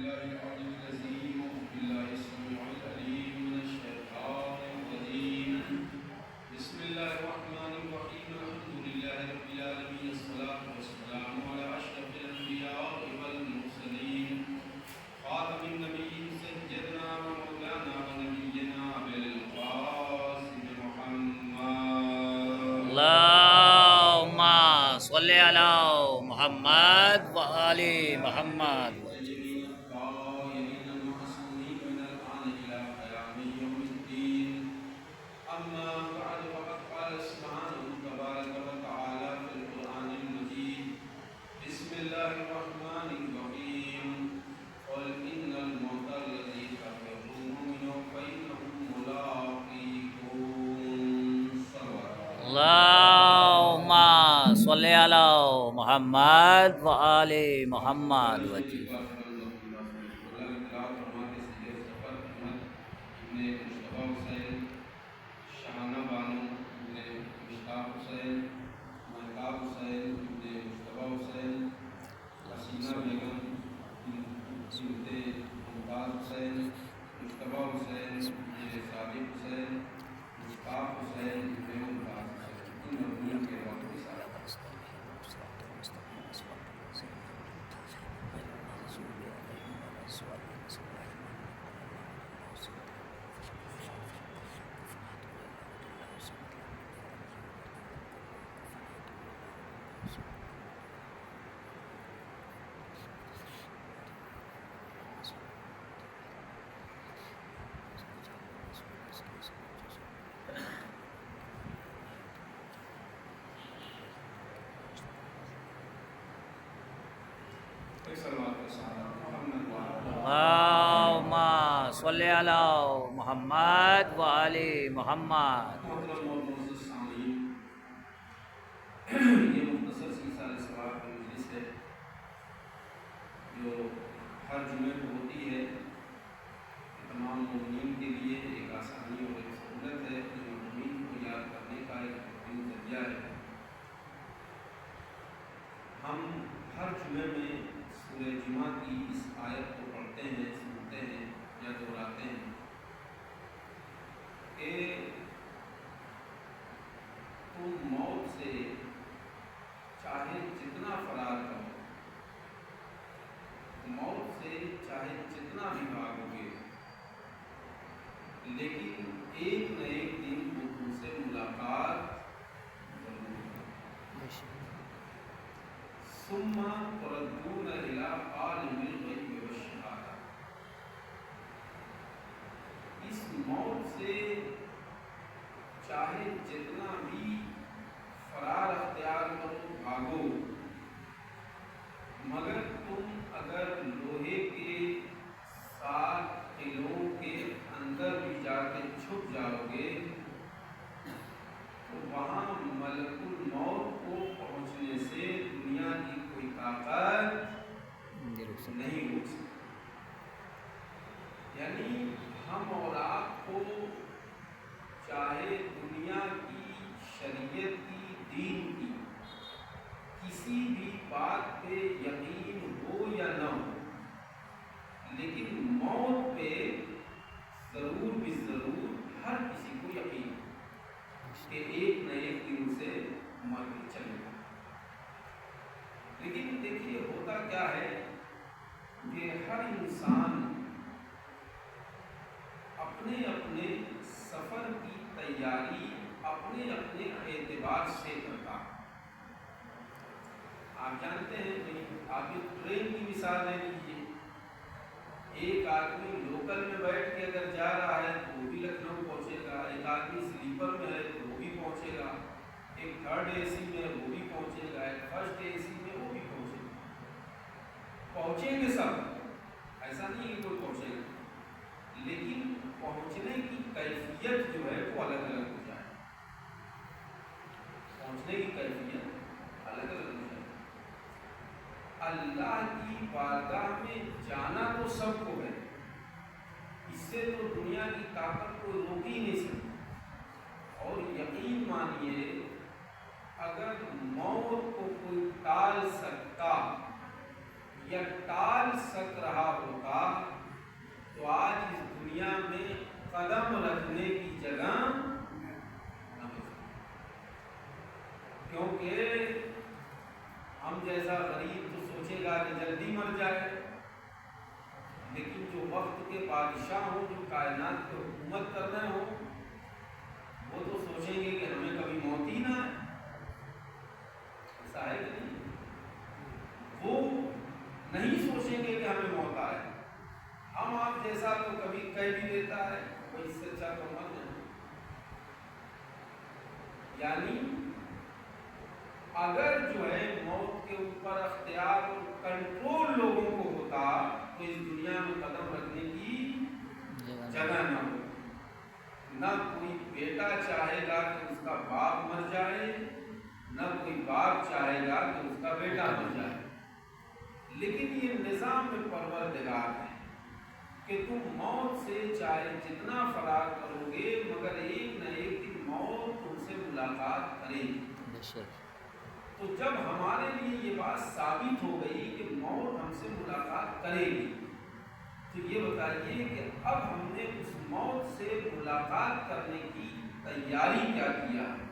بالله العلي العظيم بالله السميع العليم من الشيطان الرجيم بسم الله الرحمن الرحيم الحمد لله رب العالمين الصلاة والسلام على أشرف الأنبياء والمرسلين خاتم النبيين سيدنا ومولانا ونبينا أبي القاسم محمد اللهم صل على محمد وآل محمد. الطيبين الطاهرين المعصومين من الآن إلى قيام يوم الدين أما بعد فقد قال سبحانه تبارك وتعالى في القرآن المجيد بسم الله الرحمن الرحيم قل إن الموت الذي تفرون منه فإنه ملاقيكم صلوات اللهم صل على محمد وآل محمد وجل. شہانہ بانو ابن مشتاق حسین، مہتاب حسین ابن مصطفیٰ حسین، حسینہ بیگم بنت ممتاز حسین، مصطفیٰ حسین ابن صادق حسین، مصطفیٰ حسین ابن ممتاز حسین، ان مرحومین کے وقت کے ساتھ ایک سلوات کے ساتھ محمد وعلی اللهم صل على محمد وآل محمد. محترم اور معزز سامعین، یہ مختصر سی سال ثواب کی مجلس ہے جو ہر جمعے کو ہوتی ہے۔ تمام مومنین کے لیے ایک آسانی اور ایک سہولت ہے، جو مومنین کو یاد کرنے کا ایک بہترین ذریعہ ہے۔ ہم ہر جمعے میں سورہ جمعہ کی اس آیت کو پڑھتے ہیں، سنتے ہیں یا دہراتے ہیں کہ تم موت سے چاہے جتنا فرار کرو، موت سے چاہے جتنا بھی بھاگو گے، لیکن ایک نہ ایک دن وہ تم سے ملاقات ضرور ہوگی۔ ثم تردون إلى عالم الغیب والشہادہ، اس موت سے چاہے جتنا بھی فرار اختیار کرو، بھاگو، مگر تم اگر لوہے کے 7 قلعوں کے اندر بھی جا کے چھپ جاؤ گے تو وہاں ملک الموت کو پہنچنے سے دنیا کی کوئی طاقت نہیں روک سکتی۔ یعنی ہم اور آپ کو چاہے دنیا کی، شریعت کی، دین کی کسی بھی بات پہ یقین ہو یا نہ ہو، لیکن موت پہ ضرور بھی ضرور ہر کسی کو یقین ہے کہ ایک نہ ایک دن سے مر کے چلے گا۔ لیکن دیکھیے ہوتا کیا ہے کہ ہر انسان اپنے اپنے سفر کی تیاری اپنے اپنے اعتبار سے کرتا ہے۔ آپ جانتے ہیں کہ آپ ٹرین کی مثال لے لیجیے، ایک آدمی لوکل میں بیٹھ کے اگر جا رہا ہے تو وہ بھی لکھنؤ پہنچے گا، ایک آدمی سلیپر میں ہے تو وہ بھی پہنچے گا، ایک 3rd AC میں ہے وہ بھی پہنچے گا، ایک 1st AC میں وہ بھی پہنچے گا۔ پہنچیں گے سب، ایسا نہیں کہ کوئی پہنچے گا، لیکن پہنچنے کی کیفیت جو ہے وہ الگ الگ ہو جائے، پہنچنے کی کیفیت الگ الگ ہو جائے۔ اللہ کی بارگاہ میں جانا تو سب کو ہے، اس سے تو دنیا کی طاقت کو روک ہی نہیں سکتی۔ اور یقین مانیے اگر موت کو کوئی ٹال سکتا या टाल सक रहा होता तो आज इस दुनिया में कदम रखने की जगह न बचती। क्योंकि हम जैसा गरीब तो सोचेगा कि जल्दी मर जाए, लेकिन जो वक्त के बादशाह हों, जो कायनात पे हुकूमत कर रहे हों, वो तो सोचेंगे कि हमें कभी मौत ही ना आए। ऐसा है कि नहीं? वो नहीं सोचेंगे कि हमें मौत आए। हम आप जैसा तो कभी कह भी देता है, कोई इससे अच्छा तो मर जाए। यानी अगर जो है मौत के ऊपर अख्तियार और कंट्रोल लोगों को होता तो इस दुनिया में कदम रखने की जगह न हो। न कोई बेटा चाहेगा कि उसका बाप मर जाए, न कोई बाप चाहेगा कि उसका बेटा मर जाए। लेकिन ये निज़ाम में परवरदिगार है कि तुम मौत से चाहे जितना फरार करोगे, मगर एक न एक दिन मौत तुमसे मुलाकात करेगी। तो जब हमारे लिए ये बात साबित हो गई कि मौत हमसे मुलाकात करेगी, तो ये बताइए कि अब हमने उस मौत से मुलाकात करने की तैयारी क्या किया है?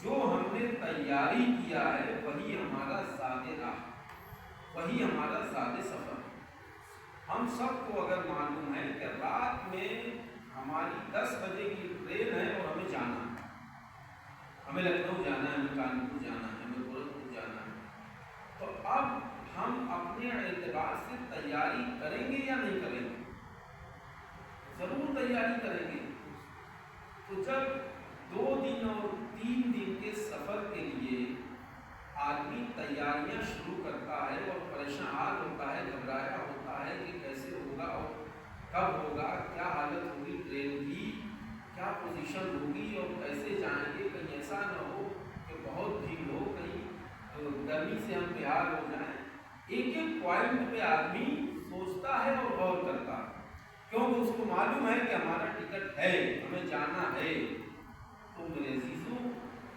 जो हमने तैयारी किया है वही हमारा ज़ादे राह, वही हमारा ज़ादे सफ़र। हम सबको अगर मालूम है कि रात में हमारी 10 बजे की ट्रेन है और हमें जाना है, हमें लखनऊ जाना है, हमें कानपुर जाना है, हमें गोरखपुर जाना है, तो अब हम अपने एतबार से तैयारी करेंगे या नहीं करेंगे? ज़रूर तैयारी करेंगे। तो जब 2 दिन और 3 दिन के सफ़र के लिए आदमी तैयारियां शुरू करता है और परेशान होता है, घबराया होता है कि कैसे होगा और कब होगा, क्या हालत होगी ट्रेन की, क्या पोजीशन होगी और कैसे जाएंगे, कहीं ऐसा न हो कि बहुत भीड़ हो, कहीं गर्मी से हम बेहाल हो जाएं। एक एक पॉइंट पे आदमी सोचता है और गौर करता है, क्योंकि उसको मालूम है कि हमारा टिकट है, हमें जाना है। तो मेरे अजीजों,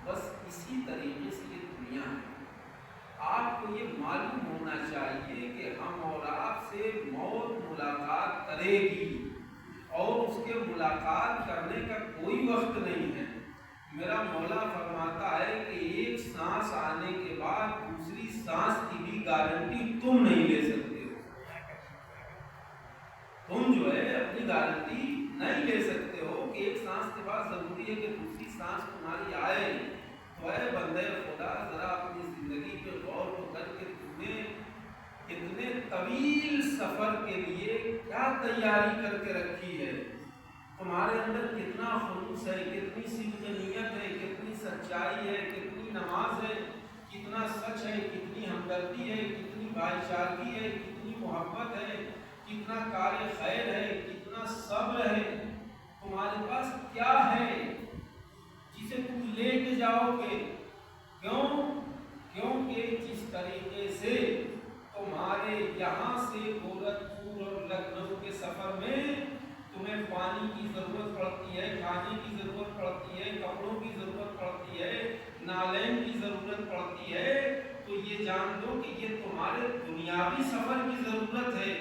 बस इसी तरीके से ये दुनिया है। आपको ये मालूम होना चाहिए कि हम और आपसे मौत मुलाकात करेगी और उसके मुलाकात करने का कोई वक्त नहीं है। मेरा मौला फरमाता है कि एक सांस आने के बाद दूसरी सांस की भी गारंटी तुम नहीं ले सकते हो। तुम जो है अपनी गारंटी नहीं ले सकते हो कि एक सांस के बाद जरूरी है कि दूसरी सांस तुम्हारी आए। तो है बंदे खुदा, जरा अपनी जिंदगी पे गौर तो करके तुमने इतने तवील सफर के लिए क्या तैयारी करके रखी है? तुम्हारे अंदर कितना खुलूस है, कितनी सिद्दीक़ियत है, कितनी सच्चाई है, कितनी नमाज है, कितना सच है, कितनी हमदर्दी है, कितनी भाईचारगी है, कितनी मोहब्बत है, कितना कार्य खैर है, कितना सब्र है। तुम्हारे पास क्या है जिसे तुम लेके जाओगे? क्योंकि जिस तरीके से तुम्हारे यहाँ से गोरखपुर और लखनऊ के सफर में तुम्हें पानी की जरूरत पड़ती है, खाने की जरूरत पड़ती है, कपड़ों की जरूरत पड़ती है, नालैन की जरूरत पड़ती है, तो ये जान दो कि ये तुम्हारे दुनियावी सफर की जरूरत है।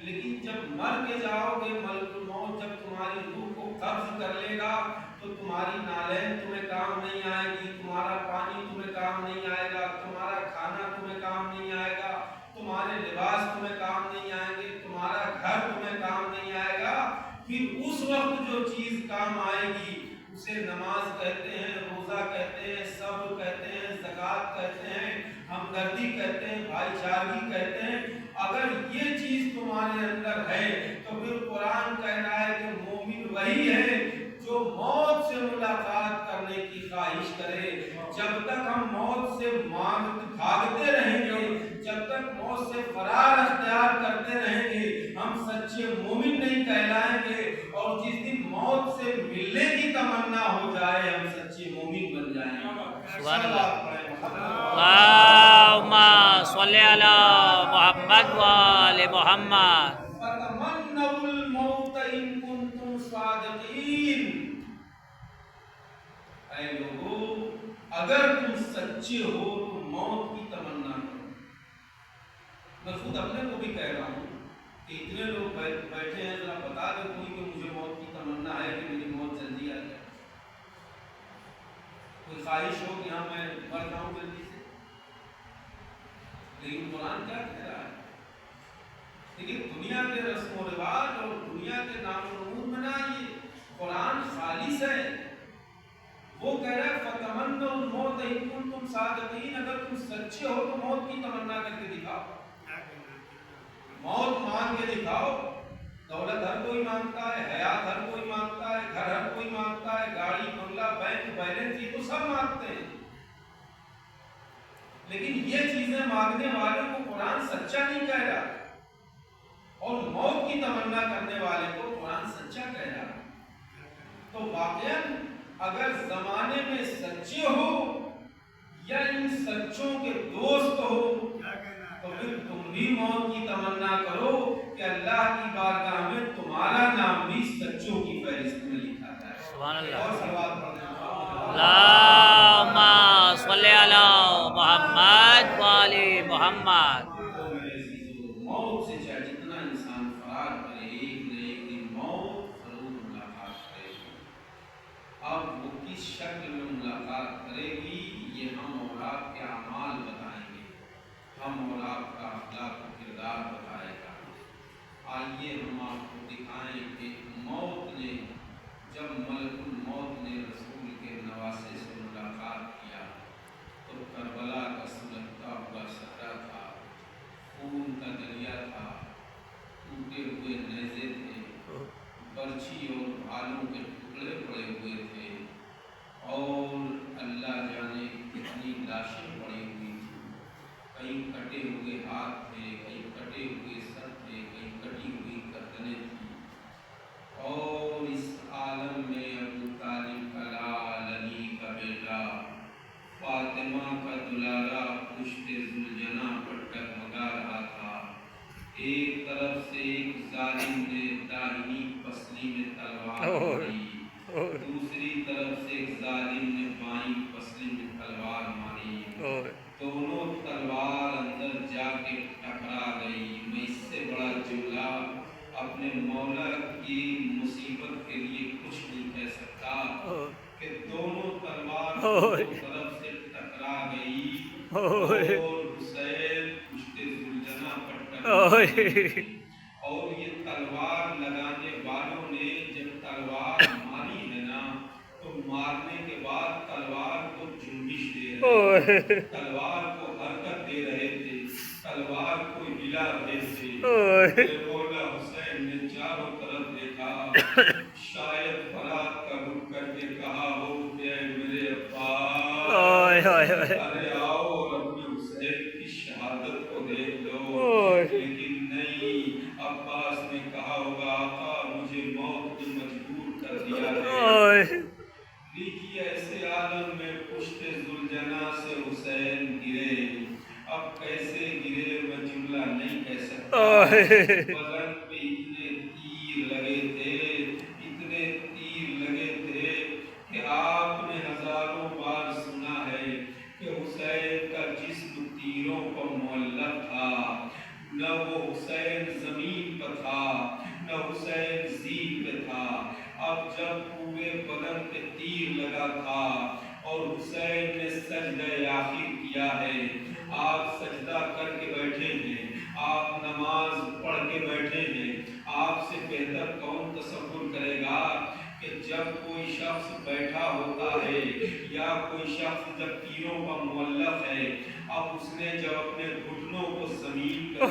लेकिन जब मर के जाओगे, मलकुल मौत जब तुम्हारी रूह को कब्ज कर लेगा, तो तुम्हारी नालैन तुम्हें काम नहीं आएगी, तुम्हारा पानी तुम्हें काम नहीं आएगा, तुम्हारा खाना तुम्हें काम नहीं आएगा, तुम्हारे लिबास तुम्हें काम नहीं आएंगे, तुम्हारा घर तुम्हें काम नहीं आएगा। फिर उस वक्त जो चीज काम आएगी उसे नमाज कहते हैं, रोजा कहते हैं, सब्र कहते हैं, ज़कात कहते हैं, हमदर्दी कहते हैं, भाईचारगी कहते हैं। अगर ये चीज तुम्हारे अंदर है तो फिर कुरान कह रहा है कि मोमिन वही है जो मौत से मुलाकात करने की ख्वाहिश करे। जब तक हम मौत से भागते रहेंगे, जब तक मौत से फरार अख्तियार करते रहेंगे, हम सच्चे मोमिन नहीं कहलाएंगे। और जिस दिन मौत से मिलने की तमन्ना हो जाए, हम सच्चे मोमिन बन जाएंगे। सुभान अल्लाह। अल्लाहुम्मा सल्ली अला मुहम्मद व आले मुहम्मद। फतमन्नउल मौत इन कुंतुम सादिकीन। ऐ लोगों, अगर तुम सच्चे हो तो मौत की तमन्ना करो। मैं खुद अपने को भी कह रहा हूँ कि इतने लोग बैठे हैं, जरा बता दो कोई कि मुझे मौत की तमन्ना है कि मेरी मौत जल्दी आ जाए, कोई ख्वाहिश हो कि हाँ मैं मर जाऊँ जल्दी से। लेकिन कुरान क्या कह रहा है? देखिए, दुनिया के रस्म व रिवाज और दुनिया के नाम नमूद में ना ये कुरान खालिस है। वो कह रहा है फतमन्नौ मौत इन कुंतुम सादिकीन, अगर तुम सच्चे हो तो मौत की तमन्ना करके दिखाओ, मौत मांग के दिखाओ। दौलत हर कोई मांगता है, हयात हर कोई मांगता है, घर हर कोई मांगता है, गाड़ी बंगला बैंक बैलेंस ये तो सब मांगते हैं, लेकिन ये चीजें मांगने वाले को कुरान सच्चा नहीं कह रहा, और मौत की तमन्ना करने वाले को कुरान सच्चा कह रहा। तो वाकई अगर जमाने में सच्चे हो या इन सच्चों के दोस्त हो, तो फिर तुम भी मौत की तमन्ना करो कि अल्लाह की बारगाह में तुम्हारा नाम भी सच्चों की फहरिस्त में लिखा जाए। सुभान अल्लाह। और सलवात पढ़ने अल्लाहुम्मा सल्ली अला मुहम्मद व आले मुहम्मद। तो मेरे अजीजों, मौत से चाहे जितना इंसान फरार करे, एक न एक दिन मौत जरूर मुलाकात करेगी। अब वो किस शक्ल में मुलाकात करेगी ये हम और आपके अमाल बताएंगे, हम और आपका अखलाक व किरदार बताएगा। आइए हम आपको दिखाएं कि मौत ने, जब मलकुल मौत ने रसूल के नवासे से मुलाकात किया तो करबला का सुलगता हुआ सहरा था, खून का दरिया था, टूटे हुए नेज़े थे, बर्छी और भालों के टुकड़े पड़े हुए थे, और अल्लाह जाने कितनी लाशें पड़ी हुई थी। कहीं कटे हुए हाथ थे, कहीं कटे हुए सर थे, कहीं कटी हुई गर्दनें थी। और इस आलम में अबू तालिब का लाल, अली का बेटा, फातिमा का दुलारा पुश्ते जुलजना पर टगमगा रहा था। एक तरफ से एक जालिम ने दाहिनी पसली में तलवार मारी, दूसरी तरफ से एक जालिम ने बाईं पसली में तलवार मारी। दोनों तलवार अंदर जाके टकरा गई। मैं इससे बड़ा जुमला अपने मौला की मुसीबत के लिए कुछ नहीं कह सकता कि दोनों तलवार दोनों तरफ से टकरा गई और हुसैन पुश्ते जुलजना पर टकरा गई। और ये तलवार लगाने वालों ने जब तलवार मारी है ना, तो मारने के बाद तलवार को जुम्बिश दे रहे थे, तलवार को हरकत दे रहे थे, तलवार को हिला रहे थे। मौला हुसैन ने चारों तरफ देखा, शायद फरात का रुख करके कहा हो कि मेरे अब्बा, अरे आओ और अपने हुसैन की शहादत को देख लो। लेकिन नहीं, अब्बास ने कहा होगा आका मुझे मौत पे मजबूर कर दिया है। देखिए ऐसे आलम में पुश्ते जुलजना से हुसैन गिरे। अब कैसे गिरे मैं जुमला नहीं कह सकता। बदन पे इतने तीर लगे थे, इतने तीर लगे थे कि आपने हजारों बार सुना है कि हुसैन का जिस्म तीरों पर मुअल्लक था। न वो हुसैन जमीन पर था, न हुसैन ज़ीन पे था। अब जब पूरे बदन पे तीर लगा था और हुसैन ने सजदा आखिर किया है, आप सजदा करके बैठे हैं, आप नमाज पढ़ के बैठे हैं, आपसे बेहतर कौन तसव्वुर करेगा कि जब कोई शख्स बैठा होता है या कोई शख्स जब तीरों का मुअल्लक है, अब उसने जब अपने घुटनों को जमीन पर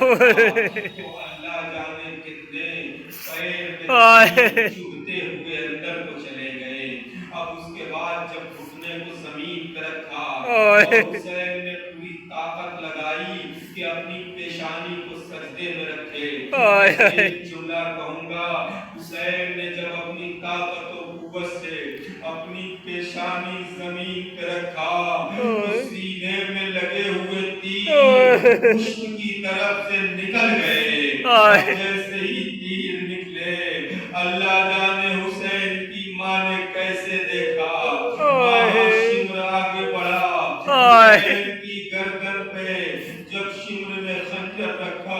तो अल्लाह जाने कितने पैर में चुभते हुए अंदर को चले गए। अब उसके बाद जब घुटने को जमीन पर रखा और हुसैन ने पूरी ताकत लगाई कि अपनी पेशानी को सजदे में रखे। एक जुमला कहूंगा, हुसैन ने जब अपनी ताकत और कुव्वत से अपनी पेशानी जमीन पर रखा तो सीने में लगे हुए तीर पुष्प की तरफ से निकल गए। जैसे ही तीर निकले, अल्लाह जाने हुसैन की माँ ने कैसे देखा। शिम्र आगे बढ़ा, हुसैन की गर्दन पे जब शिम्र ने खंजर रखा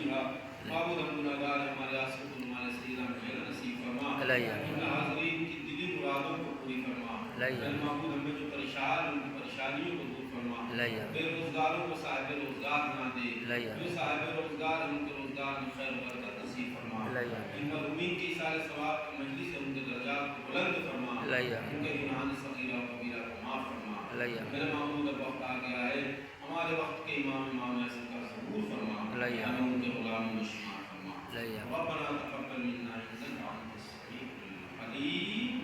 فیہا معبود گنہگار ہمارے آسف ہمارے سیدہ میں نصیب فرما الہی ان حاضرین کی دلی مرادوں کو پوری فرما الہی معبود ہمیں جو پریشان ان کی پریشانیوں کو دور فرما الہی بے روزگاروں کو صاحب روزگار بنا دے الہی جو صاحب روزگار ان کے روزگار میں خیر و برکت نصیب فرما الہی ان مرحومین کی سارے ثواب کی مجلس سے ان کے درجات کو بلند فرما الہی ان کے گناہ صغیرہ و کبیرہ کو معاف فرما الہی میرے معبود اب وقت آ گیا ہے ہمارے وقت کے امام ایسے کا ظہور فرما الہی ہمیں ان کے غلاموں میں شمار فرما الہی ربنا تقبل منا انك انت السميع العليم